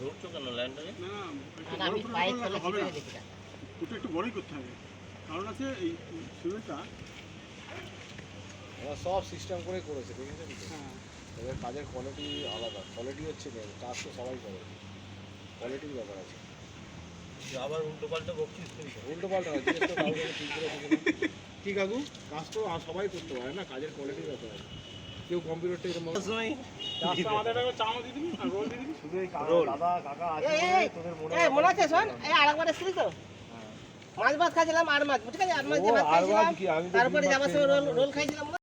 ধরছো কেন ল্যান্ডারে? না না, আমি পাইপ ফেলে হবে না, দেখি না। ওটা একটু বড়ই করতে হবে। কারণ আছে এই সিমেন্টটা ওরা সব সিস্টেম করে করেছে, দেখেছেন তো? হ্যাঁ এদের কাজের কোয়ালিটি আলাদা, কোয়ালিটি হচ্ছে মেন, কাজ তো সবাই করে, কোয়ালিটির ব্যাপার আছে। আবার উল্টো পাল্টা বকছিস তুই। উল্টো পাল্টা হয়, জিনিস তো কাউকে ঠিক করে দেবে না। কি কাকু, কাজ তো সবাই করতে পারে না, কাজের কোয়ালিটির ব্যাপার আছে। কেউ কম্পিউটারটা এরকম রাস্তা আমাদের একটা চামচ দিয়ে দিবি আর রোল দিয়ে দিবি। শুধু এই রোল। দাদা কাকা আছে এই, বলে এই, তোদের এই মনে আছে শোন, মনে এই আরেকবার এসেছিলি তো? মাছ ভাত খাইছিলাম, আর মাছ, ঠিক আছে, আর মাছ দিয়ে ভাত ও, আর মাছ খাইছিলাম, কি? আমি তো তারপরে ডিম ভাত যাবার সময় খেয়ে রোল খাইছিলাম।